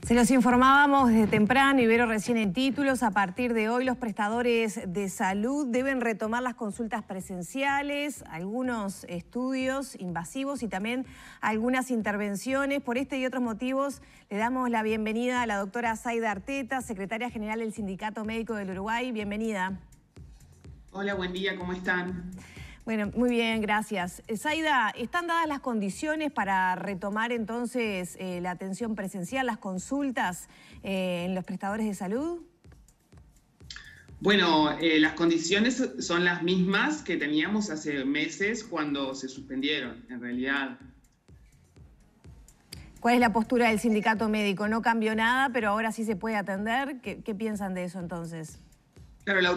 Se los informábamos desde temprano, Ibero recién en títulos. A partir de hoy los prestadores de salud deben retomar las consultas presenciales, algunos estudios invasivos y también algunas intervenciones. Por este y otros motivos le damos la bienvenida a la doctora Zaida Arteta, secretaria general del Sindicato Médico del Uruguay. Bienvenida. Hola, buen día, ¿cómo están? Bueno, muy bien, gracias. Zaida, ¿están dadas las condiciones para retomar entonces la atención presencial, las consultas en los prestadores de salud? Bueno, las condiciones son las mismas que teníamos hace meses cuando se suspendieron, en realidad. ¿Cuál es la postura del sindicato médico? No cambió nada, pero ahora sí se puede atender. ¿Qué piensan de eso entonces? Claro, la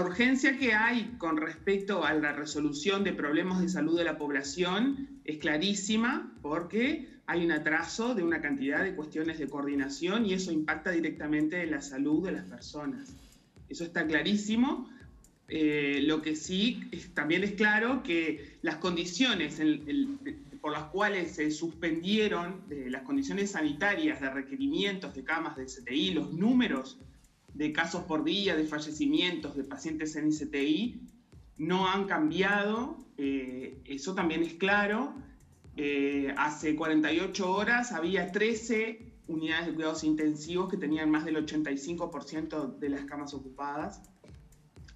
urgencia que hay con respecto a la resolución de problemas de salud de la población es clarísima porque hay un atraso de una cantidad de cuestiones de coordinación y eso impacta directamente en la salud de las personas. Eso está clarísimo. Lo que sí también es claro que las condiciones por las cuales se suspendieron las condiciones sanitarias de requerimientos de camas de CTI, los números de casos por día, de fallecimientos de pacientes en ICTI, no han cambiado, eso también es claro. Hace 48 horas había 13 unidades de cuidados intensivos que tenían más del 85% de las camas ocupadas.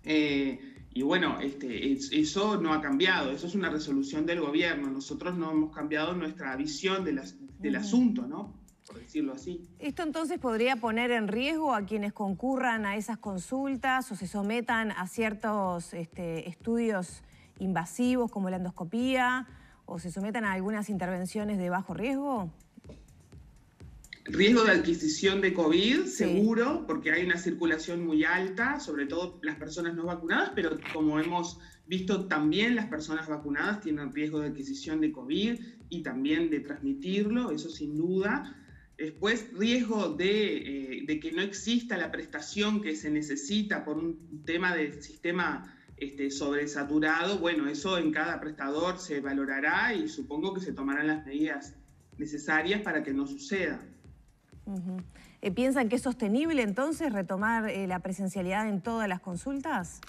Y bueno, eso no ha cambiado, eso es una resolución del gobierno. Nosotros no hemos cambiado nuestra visión del asunto, ¿no? Por decirlo así. ¿Esto entonces podría poner en riesgo a quienes concurran a esas consultas o se sometan a ciertos estudios invasivos como la endoscopía o se sometan a algunas intervenciones de bajo riesgo? Riesgo de adquisición de COVID, sí, seguro, porque hay una circulación muy alta, sobre todo las personas no vacunadas, pero como hemos visto también las personas vacunadas tienen riesgo de adquisición de COVID y también de transmitirlo, eso sin duda. Después, riesgo de que no exista la prestación que se necesita por un tema de sistema sobresaturado. Bueno, eso en cada prestador se valorará y supongo que se tomarán las medidas necesarias para que no suceda. ¿Piensan que es sostenible entonces retomar la presencialidad en todas las consultas?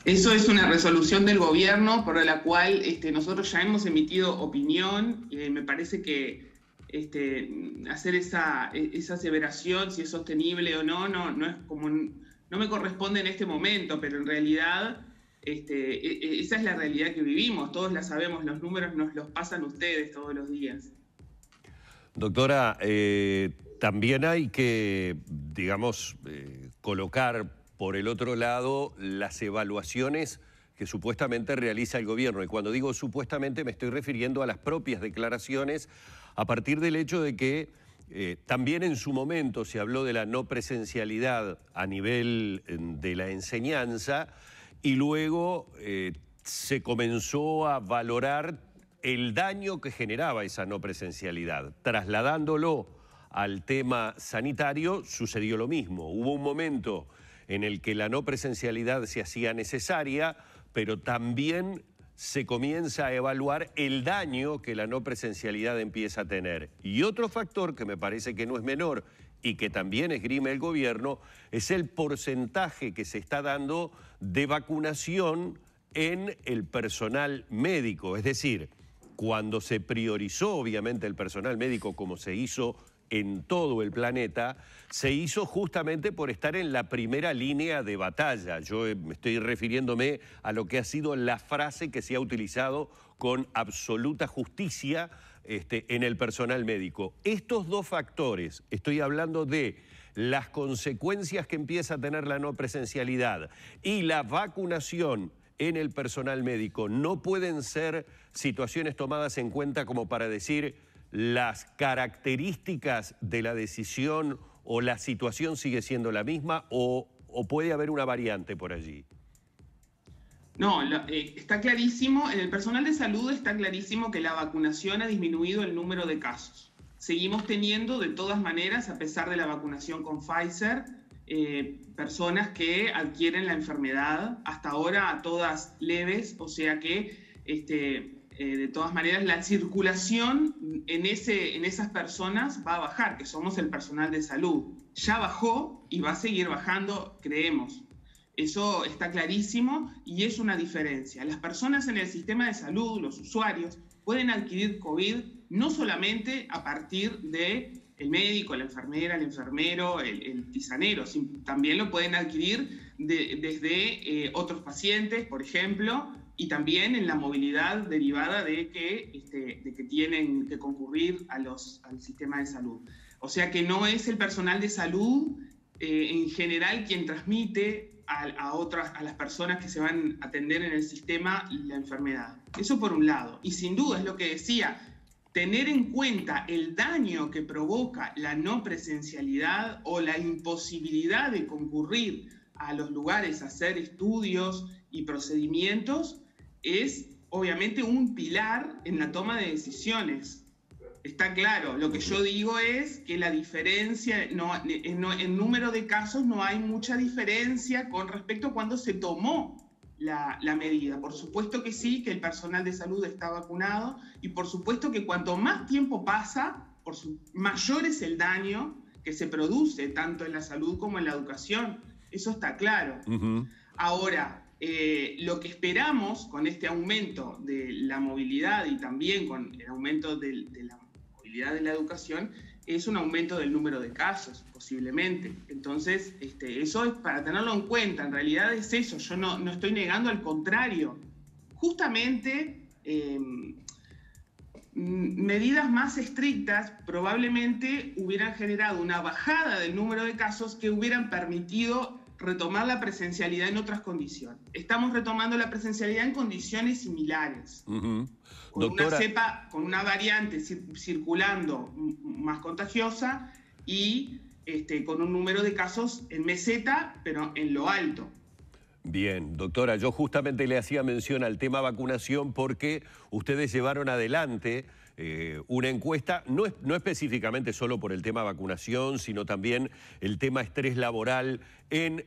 Eso es una resolución del gobierno por la cual nosotros ya hemos emitido opinión. Me parece que hacer esa aseveración, si es sostenible o no, no me corresponde en este momento, pero en realidad esa es la realidad que vivimos. Todos la sabemos, los números nos los pasan ustedes todos los días. Doctora, también hay que, digamos, colocar por el otro lado las evaluaciones que supuestamente realiza el gobierno. Y cuando digo supuestamente me estoy refiriendo a las propias declaraciones a partir del hecho de que también en su momento se habló de la no presencialidad a nivel de la enseñanza y luego se comenzó a valorar el daño que generaba esa no presencialidad. Trasladándolo al tema sanitario sucedió lo mismo. Hubo un momento en el que la no presencialidad se hacía necesaria, pero también se comienza a evaluar el daño que la no presencialidad empieza a tener. Y otro factor que me parece que no es menor y que también esgrime el gobierno es el porcentaje que se está dando de vacunación en el personal médico. Es decir, cuando se priorizó obviamente el personal médico como se hizo en todo el planeta, se hizo justamente por estar en la primera línea de batalla. Yo estoy refiriéndome a lo que ha sido la frase que se ha utilizado con absoluta justicia en el personal médico. Estos dos factores, estoy hablando de las consecuencias que empieza a tener la no presencialidad y la vacunación en el personal médico, no pueden ser situaciones tomadas en cuenta como para decir las características de la decisión o la situación sigue siendo la misma o puede haber una variante por allí. No, está clarísimo, en el personal de salud está clarísimo que la vacunación ha disminuido el número de casos. Seguimos teniendo de todas maneras, a pesar de la vacunación con Pfizer, personas que adquieren la enfermedad, hasta ahora a todas leves, o sea que de todas maneras la circulación en esas personas va a bajar, que somos el personal de salud. Ya bajó y va a seguir bajando, creemos. Eso está clarísimo y es una diferencia. Las personas en el sistema de salud, los usuarios, pueden adquirir COVID no solamente a partir de el médico, la enfermera, el enfermero, el tisanero, también lo pueden adquirir desde otros pacientes, por ejemplo, y también en la movilidad derivada de que tienen que concurrir al sistema de salud. O sea que no es el personal de salud en general quien transmite a las personas que se van a atender en el sistema la enfermedad. Eso por un lado. Y sin duda es lo que decía, tener en cuenta el daño que provoca la no presencialidad o la imposibilidad de concurrir a los lugares a hacer estudios y procedimientos es obviamente un pilar en la toma de decisiones. Está claro, lo que yo digo es que la diferencia, en número de casos no hay mucha diferencia con respecto a cuando se tomó la medida. Por supuesto que sí, que el personal de salud está vacunado y por supuesto que cuanto más tiempo pasa, mayor es el daño que se produce tanto en la salud como en la educación. Eso está claro. Ahora, lo que esperamos con este aumento de la movilidad y también con el aumento de la movilidad de la educación es un aumento del número de casos, posiblemente. Entonces, eso es para tenerlo en cuenta. En realidad es eso, yo no estoy negando, al contrario. Justamente, medidas más estrictas probablemente hubieran generado una bajada del número de casos que hubieran permitido retomar la presencialidad en otras condiciones. Estamos retomando la presencialidad en condiciones similares. Con una cepa, con una variante circulando más contagiosa y con un número de casos en meseta, pero en lo alto. Bien, doctora, yo justamente le hacía mención al tema vacunación porque ustedes llevaron adelante una encuesta, no específicamente solo por el tema vacunación, sino también el tema estrés laboral en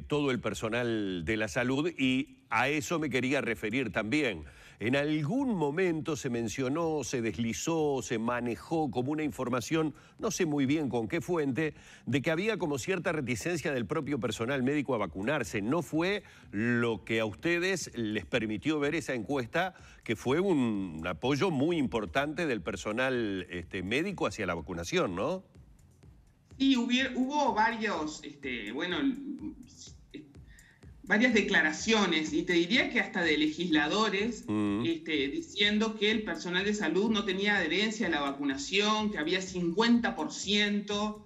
todo el personal de la salud, y a eso me quería referir también. En algún momento se mencionó, se deslizó, se manejó como una información, no sé muy bien con qué fuente, de que había como cierta reticencia del propio personal médico a vacunarse. ¿No fue lo que a ustedes les permitió ver esa encuesta, que fue un apoyo muy importante del personal médico hacia la vacunación, ¿no? Sí, hubo varias declaraciones, y te diría que hasta de legisladores, diciendo que el personal de salud no tenía adherencia a la vacunación, que había 50%.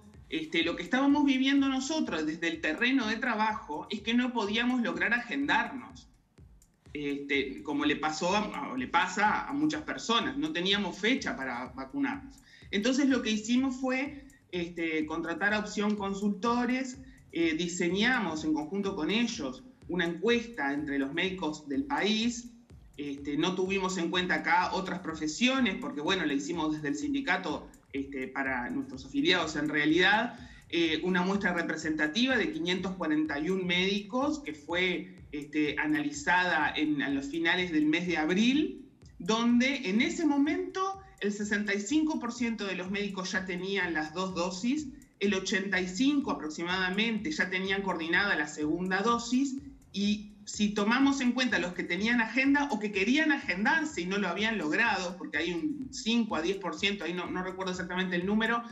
Lo que estábamos viviendo nosotros desde el terreno de trabajo es que no podíamos lograr agendarnos, como le pasa a muchas personas. No teníamos fecha para vacunarnos. Entonces lo que hicimos fue contratar a Opción Consultores, diseñamos en conjunto con ellos una encuesta entre los médicos del país. No tuvimos en cuenta acá otras profesiones porque, bueno, la hicimos desde el sindicato para nuestros afiliados. En realidad, una muestra representativa de 541 médicos que fue analizada a los finales del mes de abril, donde en ese momento el 65% de los médicos ya tenían las 2 dosis, el 85% aproximadamente ya tenían coordinada la segunda dosis, y si tomamos en cuenta los que tenían agenda o que querían agendarse y no lo habían logrado, porque hay un 5 a 10%, ahí no recuerdo exactamente el número,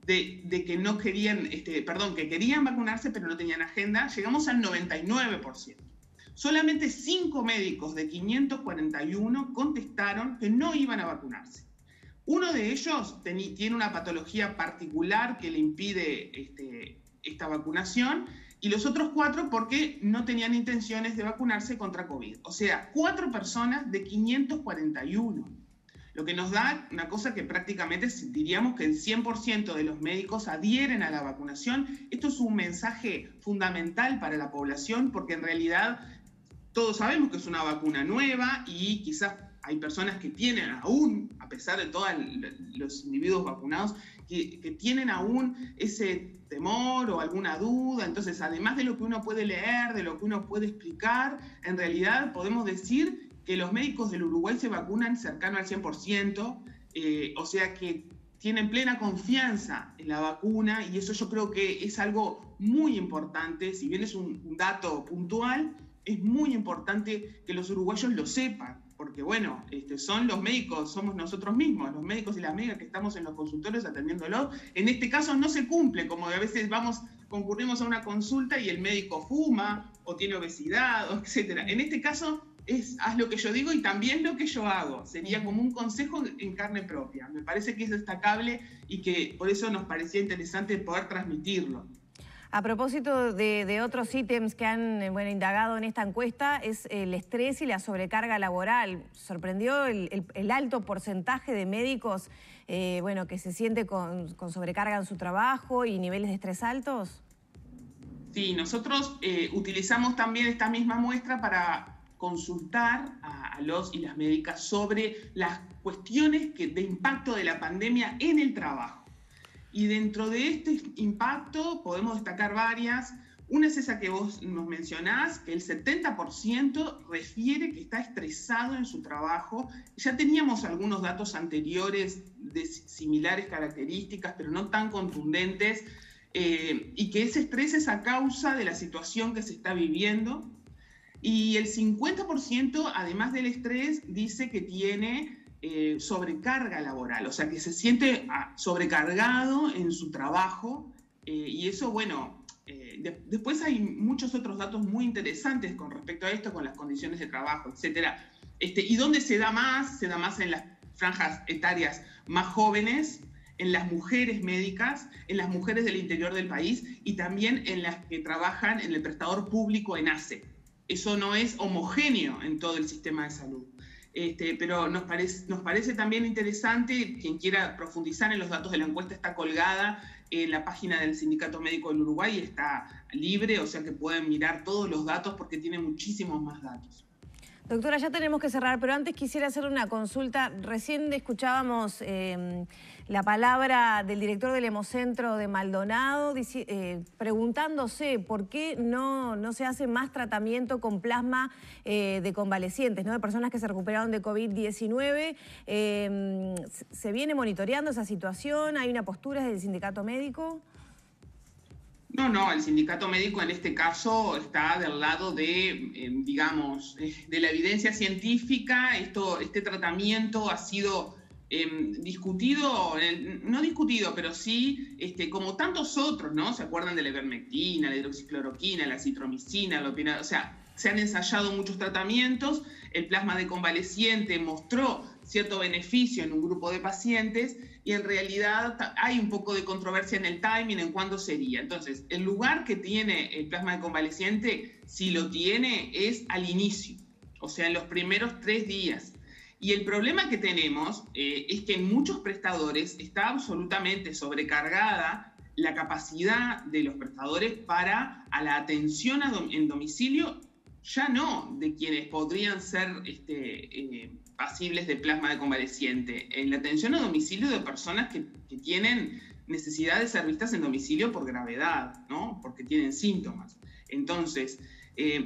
de que no querían, que querían vacunarse pero no tenían agenda, llegamos al 99%. Solamente 5 médicos de 541 contestaron que no iban a vacunarse. Uno de ellos tiene una patología particular que le impide esta vacunación, y los otros 4 porque no tenían intenciones de vacunarse contra COVID. O sea, 4 personas de 541. Lo que nos da una cosa que prácticamente diríamos que el 100% de los médicos adhieren a la vacunación. Esto es un mensaje fundamental para la población porque en realidad todos sabemos que es una vacuna nueva y quizás hay personas que tienen aún, a pesar de todos los individuos vacunados, que tienen aún ese temor o alguna duda. Entonces, además de lo que uno puede leer, de lo que uno puede explicar, en realidad podemos decir que los médicos del Uruguay se vacunan cercano al 100%, o sea que tienen plena confianza en la vacuna, y eso yo creo que es algo muy importante. Si bien es un dato puntual, es muy importante que los uruguayos lo sepan, porque bueno, son los médicos, somos nosotros mismos, los médicos y las médicas que estamos en los consultorios atendiéndolo. En este caso no se cumple, como a veces concurrimos a una consulta y el médico fuma o tiene obesidad, etc. En este caso haz lo que yo digo y también lo que yo hago. Sería como un consejo en carne propia. Me parece que es destacable y que por eso nos parecía interesante poder transmitirlo. A propósito de otros ítems que han indagado en esta encuesta, es el estrés y la sobrecarga laboral. ¿Sorprendió el alto porcentaje de médicos que se siente con sobrecarga en su trabajo y niveles de estrés altos? Sí, nosotros utilizamos también esta misma muestra para consultar a los y las médicas sobre las cuestiones de impacto de la pandemia en el trabajo. Y dentro de este impacto podemos destacar varias. Una es esa que vos nos mencionás, que el 70% refiere que está estresado en su trabajo. Ya teníamos algunos datos anteriores de similares características, pero no tan contundentes, y que ese estrés es a causa de la situación que se está viviendo. Y el 50%, además del estrés, dice que tiene sobrecarga laboral, o sea, que se siente sobrecargado en su trabajo, y eso, bueno, después hay muchos otros datos muy interesantes con respecto a esto, con las condiciones de trabajo, etcétera. ¿Y dónde se da más? Se da más en las franjas etarias más jóvenes, en las mujeres médicas, en las mujeres del interior del país y también en las que trabajan en el prestador público en ACE. Eso no es homogéneo en todo el sistema de salud. Pero nos parece también interesante. Quien quiera profundizar en los datos de la encuesta está colgada en la página del Sindicato Médico del Uruguay y está libre, o sea que pueden mirar todos los datos porque tiene muchísimos más datos. Doctora, ya tenemos que cerrar, pero antes quisiera hacer una consulta. Recién escuchábamos la palabra del director del Hemocentro de Maldonado preguntándose por qué no se hace más tratamiento con plasma de convalecientes, ¿no? De personas que se recuperaron de COVID-19. ¿Se viene monitoreando esa situación? ¿Hay una postura desde el sindicato médico? No, el sindicato médico en este caso está del lado de, de la evidencia científica. Este tratamiento ha sido discutido, no discutido, pero sí como tantos otros, ¿no? ¿Se acuerdan de la ivermectina, la hidroxicloroquina, la citromicina, la opinada? O sea, se han ensayado muchos tratamientos. El plasma de convaleciente mostró cierto beneficio en un grupo de pacientes y en realidad hay un poco de controversia en el timing, en cuándo sería. Entonces, el lugar que tiene el plasma de convaleciente, si lo tiene, es al inicio, o sea, en los primeros 3 días. Y el problema que tenemos es que en muchos prestadores está absolutamente sobrecargada la capacidad de los prestadores para la atención en domicilio, ya no de quienes podrían ser pasibles de plasma de convaleciente, en la atención a domicilio de personas que tienen necesidad de ser vistas en domicilio por gravedad, ¿no? Porque tienen síntomas. Entonces,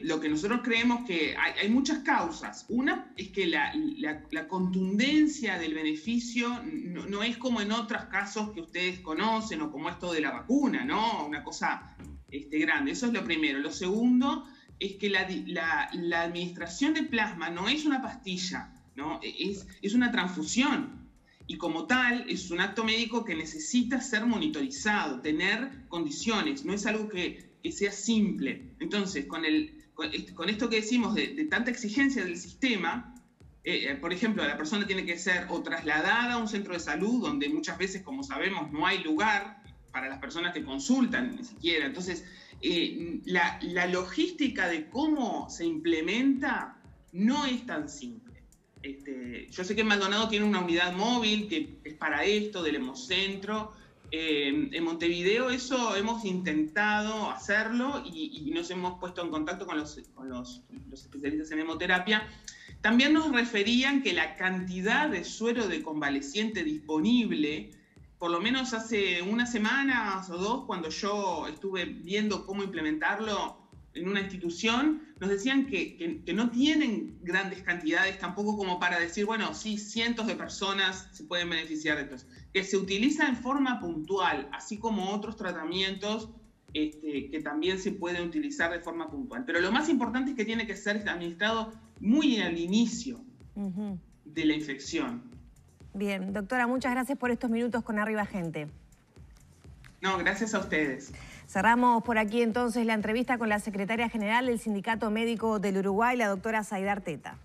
lo que nosotros creemos que hay muchas causas. Una es que la contundencia del beneficio no es como en otros casos que ustedes conocen o como esto de la vacuna, ¿no? Una cosa grande. Eso es lo primero. Lo segundo es que la administración de plasma no es una pastilla, ¿no? Es una transfusión y como tal es un acto médico que necesita ser monitorizado, tener condiciones, no es algo que sea simple. Entonces, con esto que decimos de tanta exigencia del sistema, por ejemplo, la persona tiene que ser o trasladada a un centro de salud donde muchas veces, como sabemos, no hay lugar para las personas que consultan, ni siquiera. Entonces, la logística de cómo se implementa no es tan simple. Yo sé que Maldonado tiene una unidad móvil que es para esto, del Hemocentro. En Montevideo eso hemos intentado hacerlo y nos hemos puesto en contacto con los especialistas en hemoterapia. También nos referían que la cantidad de suero de convaleciente disponible, por lo menos hace unas semanas o 2, cuando yo estuve viendo cómo implementarlo, en una institución, nos decían que no tienen grandes cantidades tampoco como para decir, bueno, sí, cientos de personas se pueden beneficiar de esto. Que se utiliza en forma puntual, así como otros tratamientos que también se pueden utilizar de forma puntual. Pero lo más importante es que tiene que ser administrado muy al inicio de la infección. Bien, doctora, muchas gracias por estos minutos con Arriba Gente. No, gracias a ustedes. Cerramos por aquí entonces la entrevista con la secretaria general del Sindicato Médico del Uruguay, la doctora Zaida Arteta.